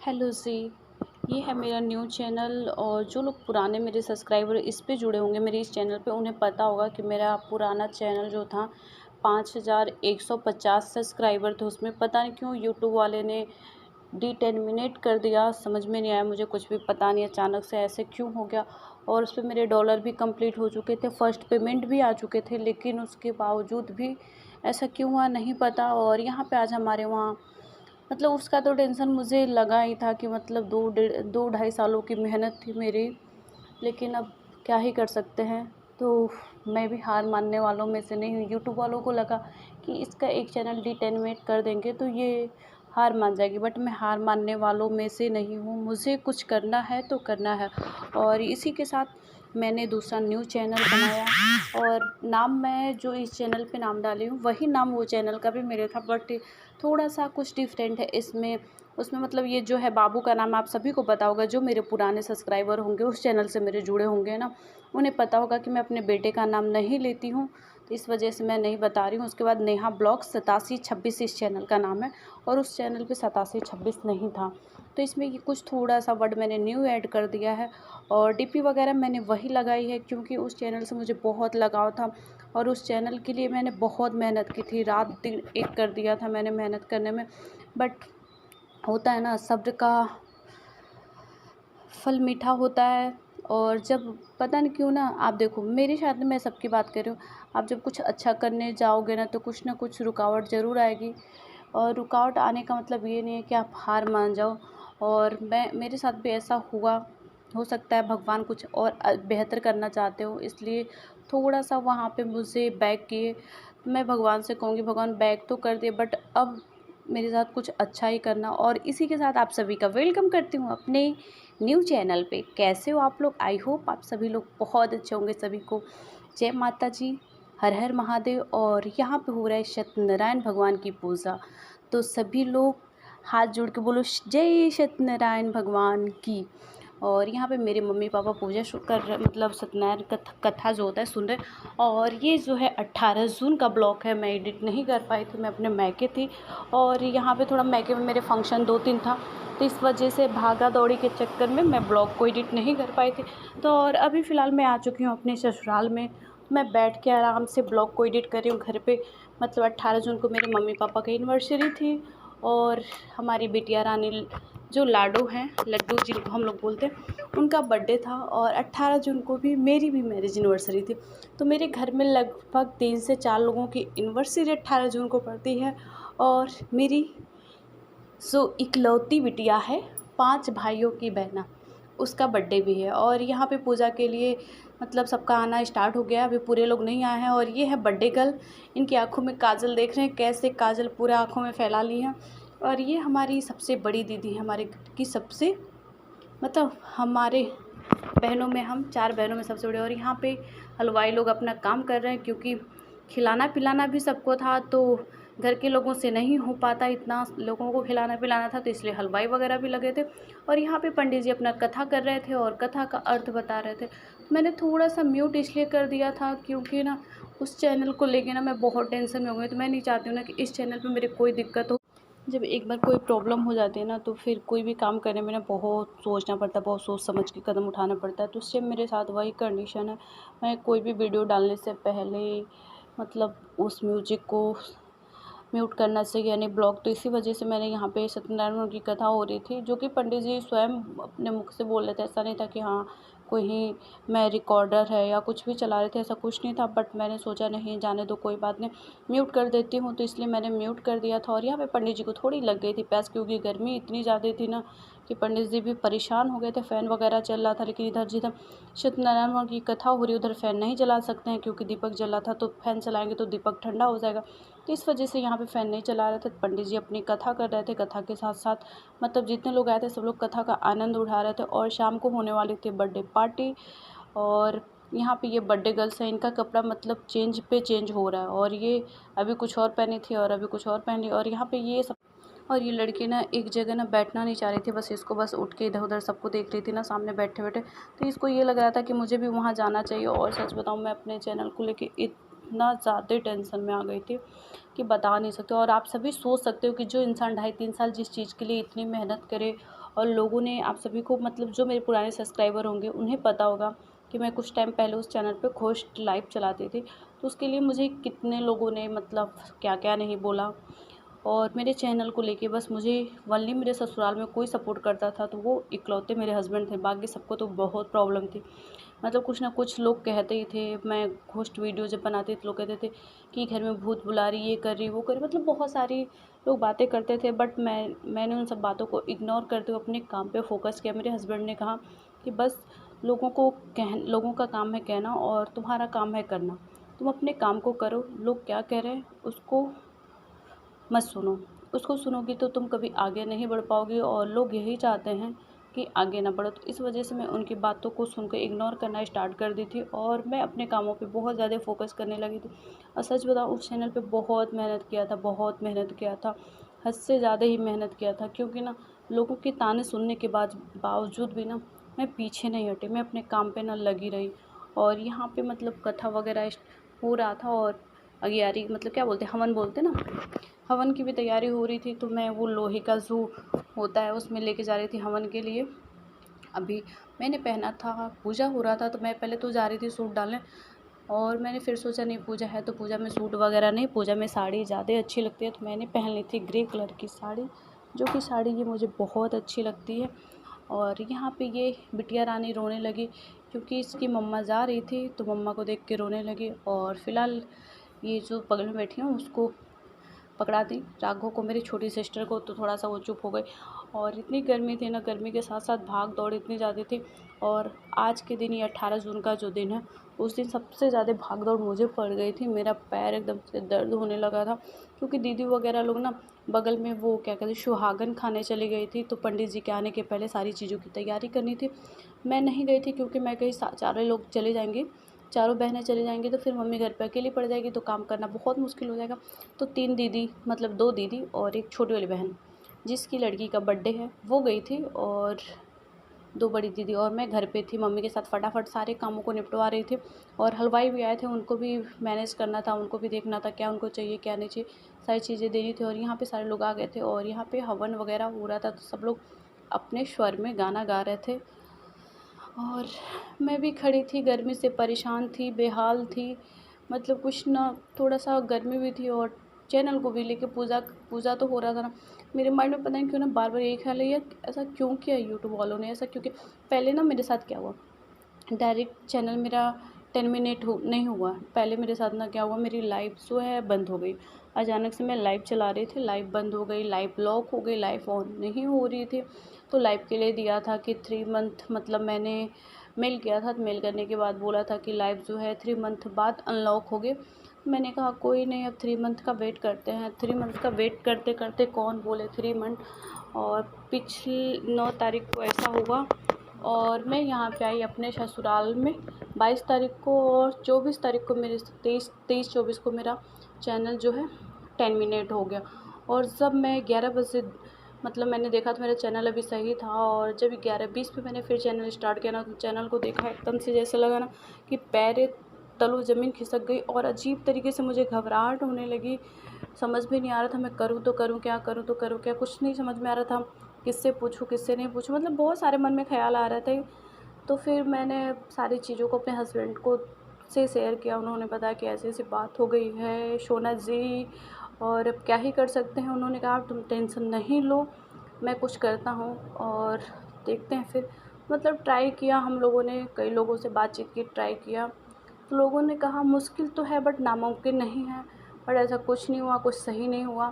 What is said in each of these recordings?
Hello जी। ये है मेरा न्यू चैनल और जो लोग पुराने मेरे सब्सक्राइबर इस पे जुड़े होंगे मेरे इस चैनल पे, उन्हें पता होगा कि मेरा पुराना चैनल जो था 5150 सब्सक्राइबर थे। उसमें पता नहीं क्यों यूट्यूब वाले ने डिटर्मिनेट कर दिया, समझ में नहीं आया मुझे कुछ भी, पता नहीं अचानक से ऐसे क्यों हो गया। और उस पर मेरे डॉलर भी कंप्लीट हो चुके थे, फर्स्ट पेमेंट भी आ चुके थे, लेकिन उसके बावजूद भी ऐसा क्यों हुआ नहीं पता। और यहाँ पे आज हमारे वहाँ मतलब उसका तो टेंशन मुझे लगा ही था कि मतलब 2 ढाई सालों की मेहनत थी मेरी, लेकिन अब क्या ही कर सकते हैं। तो मैं भी हार मानने वालों में से नहीं हूँ। यूट्यूब वालों को लगा कि इसका एक चैनल डिटर्मिनेट कर देंगे तो ये हार मान जाएगी, बट मैं हार मानने वालों में से नहीं हूँ। मुझे कुछ करना है तो करना है। और इसी के साथ मैंने दूसरा न्यू चैनल बनाया और नाम मैं जो इस चैनल पे नाम डाली हूँ वही नाम वो चैनल का भी मेरे था, बट थोड़ा सा कुछ डिफरेंट है इसमें। उसमें मतलब ये जो है बाबू का नाम आप सभी को पता होगा, जो मेरे पुराने सब्सक्राइबर होंगे उस चैनल से मेरे जुड़े होंगे ना, उन्हें पता होगा कि मैं अपने बेटे का नाम नहीं लेती हूँ, तो इस वजह से मैं नहीं बता रही हूँ। उसके बाद नेहा ब्लॉग 8726 इस चैनल का नाम है और उस चैनल पे 8726 नहीं था, तो इसमें ये कुछ थोड़ा सा वर्ड मैंने न्यू ऐड कर दिया है। और डीपी वगैरह मैंने वही लगाई है क्योंकि उस चैनल से मुझे बहुत लगाव था और उस चैनल के लिए मैंने बहुत मेहनत की थी, रात दिन एक कर दिया था मैंने मेहनत करने में। बट होता है ना, सब्र का फल मीठा होता है। और जब पता नहीं क्यों ना, आप देखो मेरे साथ मैं सबकी बात कर रही हूँ, आप जब कुछ अच्छा करने जाओगे ना तो कुछ ना कुछ रुकावट ज़रूर आएगी। और रुकावट आने का मतलब ये नहीं है कि आप हार मान जाओ। और मेरे साथ भी ऐसा हुआ, हो सकता है भगवान कुछ और बेहतर करना चाहते हो, इसलिए थोड़ा सा वहाँ पे मुझे बैक किए। मैं भगवान से कहूँगी भगवान बैक तो कर दिए, बट अब मेरे साथ कुछ अच्छा ही करना। और इसी के साथ आप सभी का वेलकम करती हूँ अपने न्यू चैनल पे। कैसे हो आप लोग? आई होप आप सभी लोग बहुत अच्छे होंगे। सभी को जय माता जी, हर हर महादेव। और यहाँ पे हो रहा है सत्यनारायण भगवान की पूजा, तो सभी लोग हाथ जोड़ के बोलो जय सत्यनारायण भगवान की। और यहाँ पे मेरे मम्मी पापा पूजा कर रहे, मतलब सत्यनारायण कथा जो होता है सुन रहे। और ये जो है 18 जून का ब्लॉग है, मैं एडिट नहीं कर पाई थी, मैं अपने मैके थी और यहाँ पे थोड़ा मैके में मेरे फंक्शन 2-3 था, तो इस वजह से भागा दौड़ी के चक्कर में मैं ब्लॉग को एडिट नहीं कर पाई थी। तो और अभी फ़िलहाल मैं आ चुकी हूँ अपने ससुराल में, मैं बैठ के आराम से ब्लॉग को एडिट कर रही हूँ घर पे। मतलब 18 जून को मेरे मम्मी पापा की एनिवर्सरी थी और हमारी बिटिया रानी जो लाडो हैं, लड्डू जिनको हम लोग बोलते हैं, उनका बर्थडे था। और 18 जून को भी मेरी भी मैरिज एनिवर्सरी थी। तो मेरे घर में लगभग 3 से 4 लोगों की एनिवर्सरी 18 जून को पड़ती है। और मेरी जो इकलौती बिटिया है, 5 भाइयों की बहना, उसका बर्थडे भी है। और यहाँ पे पूजा के लिए मतलब सबका आना स्टार्ट हो गया, अभी पूरे लोग नहीं आए हैं। और ये है बर्थडे गर्ल, इनकी आँखों में काजल देख रहे हैं, कैसे काजल पूरे आँखों में फैला ली है। और ये हमारी सबसे बड़ी दीदी है, हमारे घर की सबसे, मतलब हमारे बहनों में हम 4 बहनों में सबसे बड़े। और यहाँ पे हलवाई लोग अपना काम कर रहे हैं क्योंकि खिलाना पिलाना भी सबको था, तो घर के लोगों से नहीं हो पाता, इतना लोगों को खिलाना पिलाना था, तो इसलिए हलवाई वगैरह भी लगे थे। और यहाँ पे पंडित जी अपना कथा कर रहे थे और कथा का अर्थ बता रहे थे। मैंने थोड़ा सा म्यूट इसलिए कर दिया था क्योंकि ना उस चैनल को लेके ना मैं बहुत टेंशन में हो गई, तो मैं नहीं चाहती हूँ ना कि इस चैनल पर मेरे कोई दिक्कत हो। जब एक बार कोई प्रॉब्लम हो जाती है ना, तो फिर कोई भी काम करने में ना बहुत सोचना पड़ता है, बहुत सोच समझ के कदम उठाना पड़ता है। तो उससे मेरे साथ वही कंडीशन है, मैं कोई भी वीडियो डालने से पहले मतलब उस म्यूजिक को म्यूट करना चाहिए, यानी ब्लॉक। तो इसी वजह से मैंने यहाँ पे सत्यनारायण की कथा हो रही थी, जो कि पंडित जी स्वयं अपने मुख से बोल रहे थे, ऐसा नहीं था कि हाँ कोई मैं रिकॉर्डर है या कुछ भी चला रहे थे, ऐसा कुछ नहीं था। बट मैंने सोचा नहीं जाने दो, कोई बात नहीं, म्यूट कर देती हूँ, तो इसलिए मैंने म्यूट कर दिया था। और यहाँ पे पंडित जी को थोड़ी लग गई थी प्यास, क्योंकि गर्मी इतनी ज़्यादा थी ना कि पंडित जी भी परेशान हो गए थे। फ़ैन वगैरह चल रहा था, लेकिन इधर जिधर सत्यनारायण की कथा हो रही उधर फ़ैन नहीं चला सकते हैं क्योंकि दीपक जला था, तो फ़ैन चलाएंगे तो दीपक ठंडा हो जाएगा, तो इस वजह से यहाँ पे फ़ैन नहीं चला रहे थे। पंडित जी अपनी कथा कर रहे थे, कथा के साथ साथ मतलब जितने लोग आए थे सब लोग कथा का आनंद उठा रहे थे। और शाम को होने वाली थी बर्थडे पार्टी। और यहाँ पे ये बर्थडे गर्ल्स है, इनका कपड़ा मतलब चेंज पे चेंज हो रहा है, और ये अभी कुछ और पहनी थी और अभी कुछ और पहन ली। और यहाँ पे ये सब, और ये लड़की ना एक जगह ना बैठना नहीं चाह रही थी, बस इसको बस उठ के इधर उधर सबको देख रही थी ना सामने बैठे बैठे, तो इसको ये लग रहा था कि मुझे भी वहाँ जाना चाहिए। और सच बताऊँ, मैं अपने चैनल को लेके इतना ज़्यादा टेंशन में आ गई थी कि बता नहीं सकते। और आप सभी सोच सकते हो कि जो इंसान 2.5-3 साल जिस चीज़ के लिए इतनी मेहनत करे और लोगों ने, आप सभी को मतलब जो मेरे पुराने सब्सक्राइबर होंगे उन्हें पता होगा कि मैं कुछ टाइम पहले उस चैनल पे घोस्ट लाइव चलाती थी। तो उसके लिए मुझे कितने लोगों ने मतलब क्या क्या नहीं बोला। और मेरे चैनल को लेके बस मुझे ओनली मेरे ससुराल में कोई सपोर्ट करता था तो वो इकलौते मेरे हस्बैंड थे, बाकी सबको तो बहुत प्रॉब्लम थी। मतलब कुछ ना कुछ लोग कहते ही थे। मैं घोस्ट वीडियो जब बनाती थी लोग कहते थे कि घर में भूत बुला रही, ये कर रही, वो कर रही, मतलब बहुत सारी लोग बातें करते थे। बट मैंने उन सब बातों को इग्नोर करते हुए अपने काम पे फोकस किया। मेरे हस्बैंड ने कहा कि बस लोगों का काम है कहना और तुम्हारा काम है करना। तुम अपने काम को करो, लोग क्या कह रहे हैं उसको मत सुनो। उसको सुनोगी तो तुम कभी आगे नहीं बढ़ पाओगी और लोग यही चाहते हैं कि आगे ना बढ़ो। तो इस वजह से मैं उनकी बातों को सुनकर इग्नोर करना स्टार्ट कर दी थी और मैं अपने कामों पे बहुत ज़्यादा फोकस करने लगी थी। और सच बताऊँ उस चैनल पे बहुत मेहनत किया था, बहुत मेहनत किया था, हद से ज़्यादा ही मेहनत किया था। क्योंकि ना लोगों के ताने सुनने के बावजूद भी ना मैं पीछे नहीं हटी, मैं अपने काम पे ना लगी रही। और यहाँ पे मतलब कथा वगैरह हो रहा था और अगियारी मतलब क्या बोलते हैं, हवन बोलते हैं ना, हवन की भी तैयारी हो रही थी। तो मैं वो लोहे का जू होता है उसमें लेके जा रही थी हवन के लिए। अभी मैंने पहना था, पूजा हो रहा था तो मैं पहले तो जा रही थी सूट डालने और मैंने फिर सोचा नहीं पूजा है तो पूजा में सूट वगैरह नहीं, पूजा में साड़ी ज़्यादा अच्छी लगती है। तो मैंने पहन ली थी ग्रे कलर की साड़ी, जो कि साड़ी ये मुझे बहुत अच्छी लगती है। और यहाँ पे ये बिटिया रानी रोने लगी क्योंकि इसकी मम्मा जा रही थी तो मम्मा को देख के रोने लगी। और फिलहाल ये जो बगल में बैठी हूँ उसको पकड़ा दी, राघव को, मेरी छोटी सिस्टर को, तो थोड़ा सा वो चुप हो गई। और इतनी गर्मी थी ना, गर्मी के साथ साथ भाग दौड़ इतनी ज़्यादा थी। और आज के दिन ये 18 जून का जो दिन है उस दिन सबसे ज़्यादा भाग दौड़ मुझे पड़ गई थी। मेरा पैर एकदम से दर्द होने लगा था क्योंकि दीदी वगैरह लोग ना बगल में वो क्या कहते हैं सुहागन खाने चली गई थी। तो पंडित जी के आने के पहले सारी चीज़ों की तैयारी करनी थी। मैं नहीं गई थी क्योंकि मैं कहीं चारों लोग चले जाएंगे, चारों बहनें चली जाएंगी तो फिर मम्मी घर पे अकेली पड़ जाएगी तो काम करना बहुत मुश्किल हो जाएगा। तो 3 दीदी मतलब 2 दीदी और एक छोटी वाली बहन जिसकी लड़की का बर्थडे है वो गई थी और 2 बड़ी दीदी और मैं घर पे थी मम्मी के साथ, फटाफट सारे कामों को निपटवा रही थी। और हलवाई भी आए थे, उनको भी मैनेज करना था, उनको भी देखना था क्या उनको चाहिए क्या नहीं चाहिए, सारी चीज़ें देनी थी। और यहाँ पे सारे लोग आ गए थे और यहाँ पे हवन वगैरह हो रहा था तो सब लोग अपने स्वर में गाना गा रहे थे। और मैं भी खड़ी थी, गर्मी से परेशान थी, बेहाल थी। मतलब कुछ ना, थोड़ा सा गर्मी भी थी और चैनल को भी लेके पूजा पूजा तो हो रहा था ना। मेरे माइंड में पता नहीं क्यों ना बार बार यही ख्याल है यार ऐसा क्यों किया यूट्यूब वालों ने, ऐसा क्योंकि पहले ना मेरे साथ क्या हुआ, डायरेक्ट चैनल मेरा 10 मिनट नहीं हुआ। पहले मेरे साथ ना क्या हुआ, मेरी लाइव जो है बंद हो गई। अचानक से मैं लाइव चला रही थी, लाइव बंद हो गई, लाइव लॉक हो गई, लाइव ऑन नहीं हो रही थी। तो लाइव के लिए दिया था कि 3 मंथ मतलब मैंने मेल किया था, तो मेल करने के बाद बोला था कि लाइव जो है 3 मंथ बाद अनलॉक हो गए। मैंने कहा कोई नहीं, अब 3 मंथ का वेट करते हैं। 3 मंथ का वेट करते करते कौन बोले 3 मंथ। और पिछली 9 तारीख को ऐसा हुआ और मैं यहाँ पे आई अपने ससुराल में 22 तारीख को और 24 तारीख को मेरे 23-24 को मेरा चैनल जो है 10 मिनट हो गया। और जब मैं 11 बजे मतलब मैंने देखा तो मेरा चैनल अभी सही था और जब 11:20 पे मैंने फिर चैनल स्टार्ट किया ना तो चैनल को देखा एकदम से जैसे लगा ना कि पैर तलू ज़मीन खिसक गई और अजीब तरीके से मुझे घबराहट होने लगी। समझ भी नहीं आ रहा था मैं करूँ तो करूँ क्या, करूँ तो करूँ क्या, कुछ नहीं समझ में आ रहा था। किससे पूछूँ किससे नहीं पूछूँ, मतलब बहुत सारे मन में ख़्याल आ रहे थे। तो फिर मैंने सारी चीज़ों को अपने हस्बैंड को से शेयर किया। उन्होंने बताया कि ऐसी ऐसी बात हो गई है शोना जी और अब क्या ही कर सकते हैं। उन्होंने कहा तुम टेंशन नहीं लो, मैं कुछ करता हूँ और देखते हैं। फिर मतलब ट्राई किया, हम लोगों ने कई लोगों से बातचीत की, ट्राई किया तो लोगों ने कहा मुश्किल तो है बट नामुमकिन नहीं है। बट ऐसा कुछ नहीं हुआ, कुछ सही नहीं हुआ।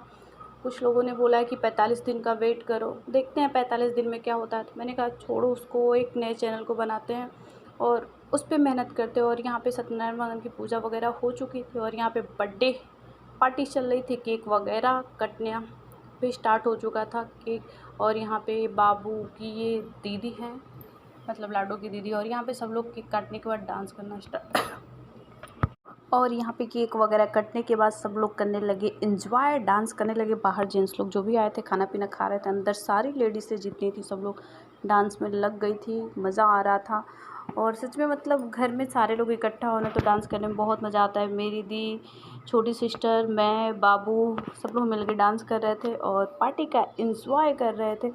कुछ लोगों ने बोला है कि 45 दिन का वेट करो, देखते हैं 45 दिन में क्या होता है। तो मैंने कहा छोड़ो उसको, एक नए चैनल को बनाते हैं और उस पर मेहनत करते हैं। और यहाँ पे सत्यनारायण भगवान की पूजा वगैरह हो चुकी थी और यहाँ पे बर्थडे पार्टी चल रही थी, केक वगैरह कटना भी स्टार्ट हो चुका था केक। और यहाँ पे बाबू की ये दीदी हैं मतलब लाडो की दीदी, और यहाँ पे सब लोग केक काटने के बाद डांस करना स्टार्ट और यहाँ पे केक वगैरह कटने के बाद सब लोग करने लगे एंजॉय, डांस करने लगे। बाहर जेंट्स लोग जो भी आए थे खाना पीना खा रहे थे, अंदर सारी लेडीज़ें जितनी थी सब लोग डांस में लग गई थी, मज़ा आ रहा था। और सच में मतलब घर में सारे लोग इकट्ठा होना तो डांस करने में बहुत मज़ा आता है। मेरी दी, छोटी सिस्टर, मैं, बाबू सब लोग मिलके डांस कर रहे थे और पार्टी का एंजॉय कर रहे थे।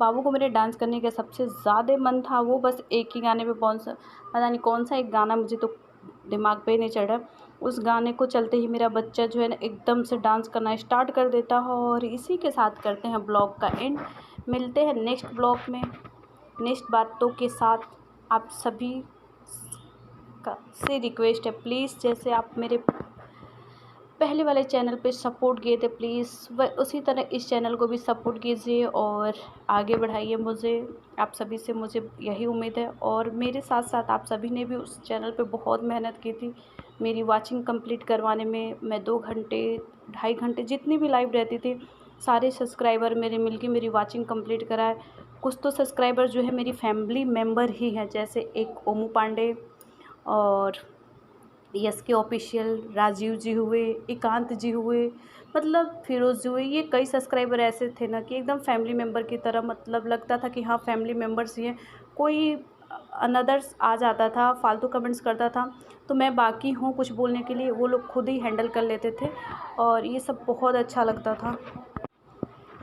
बाबू को मेरे डांस करने का सबसे ज़्यादा मन था, वो बस एक ही गाने पे पता नहीं कौन सा एक गाना मुझे तो दिमाग पे ही नहीं चढ़ा। उस गाने को चलते ही मेरा बच्चा जो है ना एकदम से डांस करना स्टार्ट कर देता है। और इसी के साथ करते हैं ब्लॉग का एंड। मिलते हैं नेक्स्ट ब्लॉग में नेक्स्ट बातों के साथ। आप सभी का से रिक्वेस्ट है, प्लीज़ जैसे आप मेरे पहले वाले चैनल पे सपोर्ट किए थे, प्लीज़ उसी तरह इस चैनल को भी सपोर्ट कीजिए और आगे बढ़ाइए मुझे। आप सभी से मुझे यही उम्मीद है। और मेरे साथ साथ आप सभी ने भी उस चैनल पे बहुत मेहनत की थी मेरी वॉचिंग कंप्लीट करवाने में। मैं 2 घंटे 2.5 घंटे जितनी भी लाइव रहती थी, सारे सब्सक्राइबर मेरे मिलके मेरी वॉचिंग कंप्लीट कराए। कुछ तो सब्सक्राइबर जो है मेरी फैमिली मेम्बर ही हैं, जैसे एक ओमू पांडे और SK ऑफिशियल, राजीव जी हुए, एकांत जी हुए, मतलब फिरोज़ जी हुए। ये कई सब्सक्राइबर ऐसे थे ना कि एकदम फैमिली मेम्बर की तरह, मतलब लगता था कि हाँ फैमिली मेम्बर्स ही हैं। कोई अनदर्स आ जाता था, फालतू कमेंट्स करता था, तो मैं बाकी हूँ कुछ बोलने के लिए, वो लोग खुद ही हैंडल कर लेते थे और ये सब बहुत अच्छा लगता था।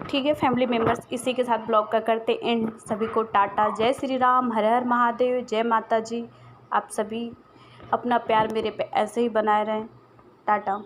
ठीक है फैमिली मेम्बर्स, इसी के साथ ब्लॉग का करते एंड। सभी को टाटा, जय श्री राम, हर हर महादेव, जय माता जी। आप सभी अपना प्यार मेरे पे ऐसे ही बनाए रहें। टाटा।